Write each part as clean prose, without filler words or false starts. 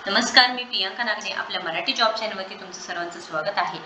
नमस्कार, मी प्रियांका नागने आपल्या मराठी जॉब चॅनलवरती तुमचं सर्वांचं स्वागत आहे.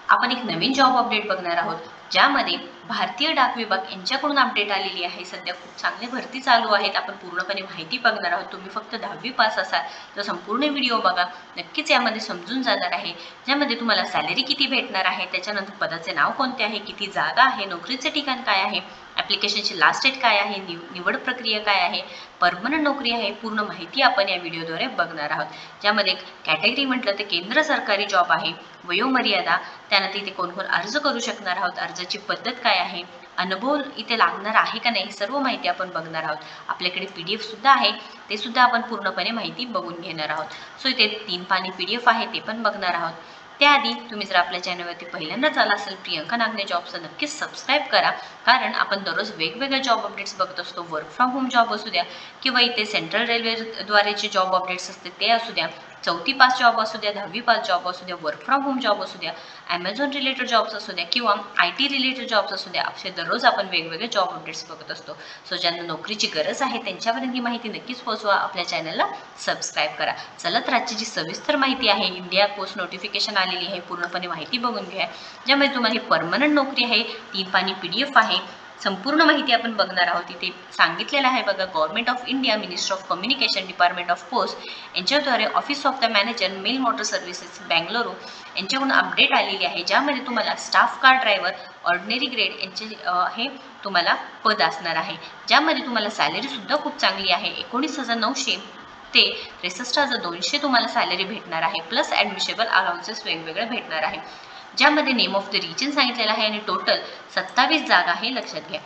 आपण एक नवीन जॉब अपडेट बघणार आहोत, ज्यामध्ये भारतीय डाक विभाग यांच्याकडून अपडेट आलेली आहे. सध्या खूप चांगली भरती चालू आहेत. आपण पूर्णपणे माहिती बघणार आहोत. तुम्ही फक्त 10वी पास असाल तर संपूर्ण व्हिडिओ बघा. नक्कीच यामध्ये समजून जाणार आहे, ज्यामध्ये तुम्हाला सॅलरी किती भेटणार आहे, त्याच्यानंतर पदाचे नाव कोणते आहे, किती जागा आहे, नोकरीचे ठिकाण काय आहे, ॲप्लिकेशनची लास्ट डेट काय आहे, निवड प्रक्रिया काय आहे, परमनंट नोकरी आहे, पूर्ण माहिती आपण या व्हिडिओद्वारे बघणार आहोत. ज्यामध्ये कॅटेगरी म्हटलं तर केंद्र सरकारी जॉब आहे, वयोमर्यादा, त्यानंतर इथे कोण कोण अर्ज करू शकणार आहोत, अर्जाची पद्धत काय आहे, अनुभव इथे लागणार आहे का नाही, सर्व माहिती आपण बघणार आहोत. आपल्याकडे PDF सुद्धा आहे, ते सुद्धा आपण पूर्णपणे माहिती बघून घेणार आहोत. सो इथे 3 पानी PDF आहे, ते पण बघणार आहोत. त्याआधी तुम्ही जर आपल्या चॅनलवरती पहिल्यांदाच आला असेल प्रियांका नागने जॉबचं, नक्कीच सबस्क्राईब करा. कारण आपण दररोज वेगवेगळे जॉब अपडेट्स बघत असतो. वर्क फ्रॉम होम जॉब असू द्या किंवा इथे सेंट्रल रेल्वेद्वारे जे जॉब अपडेट्स असते ते असू द्या, 4थी पास जॉब असू द्या, 10वी पास जॉब असू द्या, वर्क फ्रॉम होम जॉब असू द्या, Amazon रिलेटेड जॉब्स असू द्या किंवा IT रिलेटेड जॉब्स असू द्या, असे दररोज आपण वेगवेगळे जॉब अपडेट्स बघत असतो. सो ज्यांना नोकरीची गरज आहे त्यांच्यापर्यंत ही माहिती नक्कीच पोहोचवा. आपल्या चॅनलला सबस्क्राईब करा. चला तर आजची जी सविस्तर माहिती आहे, इंडिया पोस्ट नोटिफिकेशन आलेली आहे, पूर्णपणे माहिती बघून घ्या. ज्यामध्ये तुम्हाला ही परमनंट नोकरी आहे, 3 पानी PDF आहे. संपूर्ण माहिती आपण बघणार आहोत. इथे सांगितलेलं आहे बघा, government of India, ministry of communication, department of post यांच्याद्वारे office of the manager mail motor services Bengaluru यांच्याकडून अपडेट आलेली आहे. ज्यामध्ये तुम्हाला staff car driver ordinary grade यांचे हे तुम्हाला पद असणार आहे. ज्यामध्ये तुम्हाला सॅलरी सुद्धा खूप चांगली आहे. 19,900 ते 63,200 तुम्हाला सॅलरी भेटणार आहे. प्लस ॲडमिशेबल अलाउन्सेस वेगवेगळे भेटणार आहे. ज्यामध्ये नेम ऑफ द रिजन सांगितलेलं आहे आणि टोटल 27 जागा आहे, लक्षात घ्या.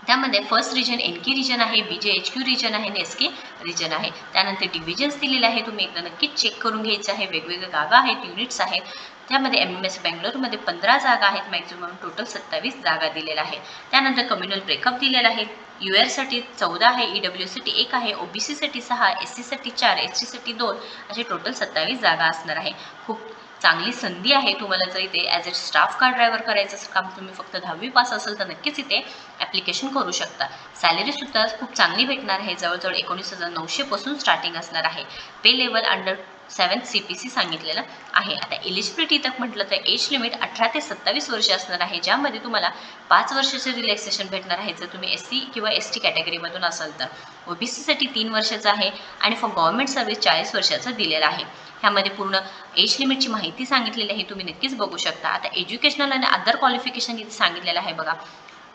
त्यामध्ये फर्स्ट रिजन NK रिजन आहे, BJ HQ रिजन आहे आणि SK रिजन आहे. त्यानंतर डिव्हिजन्स दिलेले आहे, तुम्ही एकदा नक्कीच चेक करून घ्यायचं आहे. वेगवेगळ्या जागा आहेत, युनिट्स आहेत. त्यामध्ये MMS बेंगळुरूमध्ये 15 जागा आहेत, मॅक्झिमम टोटल 27 जागा दिलेल्या आहे. त्यानंतर कम्युनल ब्रेकअप दिलेला आहे. UR साठी 14 आहे, EW साठी 1 आहे, OBC साठी 6, SC साठी 4, ST साठी 2 असे टोटल 27 जागा असणार आहे. खूप चांगली संधी आहे. तुम्हाला जर इथे as a staff car driver करायचं काम, तुम्ही फक्त 10वी पास असेल तर नक्कीच इथे ॲप्लिकेशन करू शकता. सॅलरीसुद्धा खूप चांगली भेटणार आहे. जवळजवळ 19,900 पासून स्टार्टिंग असणार आहे. पे लेवल अंडर 7th CPC सांगितलेलं आहे. आता एलिजिबिलिटी तक म्हटलं तर एज लिमिट 18 ते 27 वर्ष असणार आहे. ज्यामध्ये तुम्हाला 5 वर्षाचे रिलॅक्सेशन भेटणार आहे जर तुम्ही SC किंवा ST कॅटेगरीमधून असाल तर. OBC साठी 3 वर्षाचं आहे आणि फॉर गव्हर्नमेंट सर्व्हिस 40 वर्षाचं दिलेलं आहे. ह्यामध्ये पूर्ण एज लिमिटची माहिती सांगितलेली आहे, तुम्ही नक्कीच बघू शकता. आता एज्युकेशनल आणि अदर क्वालिफिकेशन इथे सांगितलेलं आहे बघा.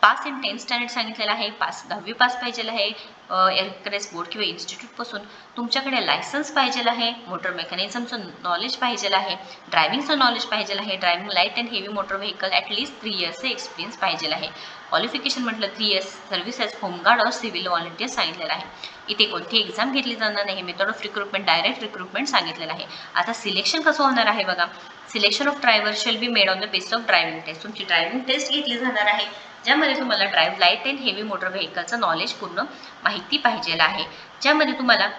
पास इन 10th स्टँडर्ड सांगितलेलं आहे, 10वी पास पाहिजेलं आहे, एअरक्रेस बोर्ड किंवा इन्स्टिट्यूटपासून तुमच्याकडे लायसन्स पाहिजेलं आहे, मोटर मेकॅनिझमचं नॉलेज पाहिजेलं आहे, ड्रायव्हिंगचं नॉलेज पाहिजेलं आहे, driving light and heavy motor vehicle at least 3 इयर्सचे एक्सपिरियन्स पाहिजेलं आहे. क्वालिफिकेशन म्हटलं 3 इयर्स सर्व्हिस ॲज होमगार्ड और सिव्हिल व्हॉलंटियर सांगितलेलं आहे. इथे कोणती एक्झाम घेतली जाणार नाही. Method of recruitment direct recruitment सांगितलेलं आहे. आता सिलेक्शन कसं होणार आहे बघा. Selection of driver shall be made on the base of driving test. तुमची ड्रायव्हिंग टेस्ट घेतली जाणार आहे, ज्यामध्ये तुम्हाला drive light and heavy motor व्हेकलचं knowledge पूर्ण माहिती पाहिजेलं आहे. ज्यामध्ये तुम्हाला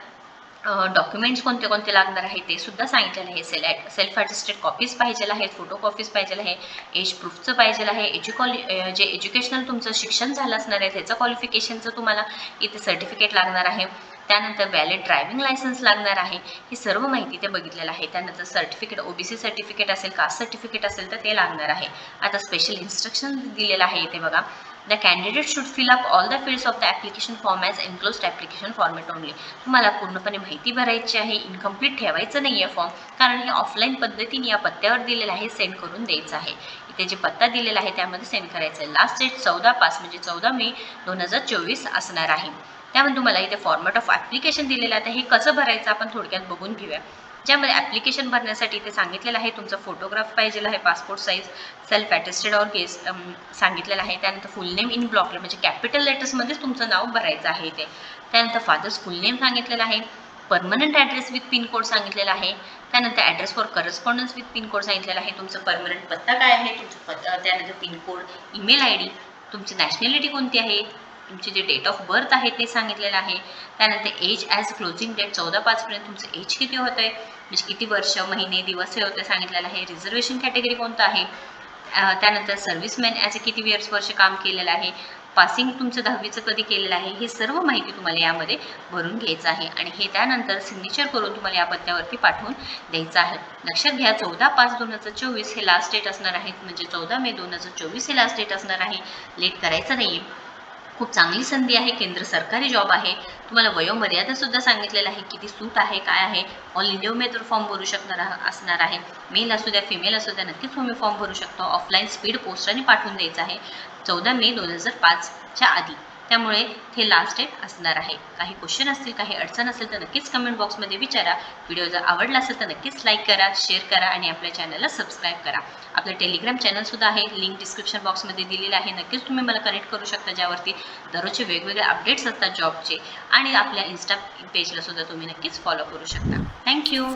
डॉक्युमेंट्स कोणते कोणते लागणार आहे ते सुद्धा सांगितलेलं आहे. सेल्फ अटेस्टेड कॉपीज पाहिजेलं आहेत, फोटो कॉपीज पाहिजेलं आहे, एज प्रूफचं पाहिजेलं आहे, जे एज्युकेशनल तुमचं शिक्षण झालं असणार आहे त्याचं क्वालिफिकेशनचं तुम्हाला इथे सर्टिफिकेट लागणार आहे. त्यानंतर व्हॅलिड ड्रायव्हिंग लायसन्स लागणार आहे. ही सर्व माहिती ते बघितलेलं आहे. त्यानंतर सर्टिफिकेट, OBC सर्टिफिकेट असेल, कास्ट सर्टिफिकेट असेल तर ते लागणार आहे. आता स्पेशल इन्स्ट्रक्शन दिलेलं आहे इथे बघा. The candidate should fill up all the fields of the application form as enclosed application format only. तुम्हाला पूर्णपणे माहिती भरायची आहे, इनकम्प्लीट ठेवायचं नाही आहे फॉर्म, कारण हे ऑफलाईन पद्धतीने या पत्त्यावर दिलेलं आहे, सेंड करून द्यायचं आहे. इथे जे पत्ता दिलेला आहे त्यामध्ये सेंड करायचं आहे. लास्ट डेट 14 पास म्हणजे 14 मे 2024 असणार आहे. त्यामध्ये तुम्हाला इथे फॉर्मॅट ऑफ ॲप्लिकेशन दिलेलं आहे. हे कसं भरायचं आपण थोडक्यात बघून घेऊया. ज्यामध्ये ॲप्लिकेशन भरण्यासाठी इथे सांगितलेलं आहे तुमचा फोटोग्राफ पाहिजेला आहे, पासपोर्ट साईज, सेल्फ अटेस्टेड और केस सांगितलेलं आहे. त्यानंतर फुल नेम इन ब्लॉक म्हणजे कॅपिटल लेटर्समध्येच तुमचं नाव भरायचं आहे इथे. त्यानंतर फादर्स फुल नेम सांगितलेलं आहे. परमनंट ॲड्रेस विथ पिनकोड सांगितलेला आहे. त्यानंतर address for correspondence with pincode सांगितलेला आहे. तुमचं परमनंट पत्ता काय आहे, तुमचं त्यानंतर पिनकोड, ईमेल ID, तुमची नॅशनॅलिटी कोणती आहे, तुमचे जे डेट ऑफ बर्थ आहे ते सांगितलेलं आहे. त्यानंतर एज ॲज क्लोजिंग डेट 14/5 पर्यंत तुमचं एज किती होतं आहे, म्हणजे किती वर्ष, महिने, दिवस हे होते सांगितलेलं आहे. रिझर्वेशन कॅटेगरी कोणतं आहे. त्यानंतर सर्व्हिसमॅन ॲज अ किती वर्ष काम केलेलं आहे. पासिंग तुमचं 10वीचं कधी केलेलं आहे, हे सर्व माहिती तुम्हाला यामध्ये भरून घ्यायचं आहे आणि हे त्यानंतर सिग्नेचर करून तुम्हाला या पत्त्यावरती पाठवून द्यायचं आहे. लक्षात घ्या 14/5/2024 हे लास्ट डेट असणार आहे, म्हणजे 14 मे 2024 हे लास्ट डेट असणार आहे. लेट करायचं नाही. खूप चांगली संधी आहे, केंद्र सरकारी जॉब आहे. तुम्हाला वयोमर्यादा सुद्धा सांगितलेलं आहे, किती सूट आहे, काय आहे. ऑल इंडिया उमेदवार फॉर्म भरू असणार आहे. मेल असू द्या, फिमेल असू द्या, नक्कीच तुम्ही फॉर्म भरू शकता. ऑफलाईन स्पीड पोस्टाने पाठवून द्यायचं आहे 14 मे 2005च्या आधी. त्यामुळे हे लास्ट डेट असणार आहे. काही क्वेश्चन असतील, काही अडचण असेल तर नक्कीच कमेंट बॉक्समध्ये विचारा. व्हिडिओ जर आवडला असेल तर नक्कीच लाईक करा, शेअर करा आणि आपल्या चॅनलला सबस्क्राईब करा. आपलं टेलिग्राम चॅनलसुद्धा आहे, लिंक डिस्क्रिप्शन बॉक्समध्ये दिलेलं आहे. नक्कीच तुम्ही मला कनेक्ट करू शकता, ज्यावरती दररोजचे वेगवेगळे अपडेट्स असतात जॉबचे. आणि आपल्या इन्स्टा पेजला सुद्धा तुम्ही नक्कीच फॉलो करू शकता. थँक्यू.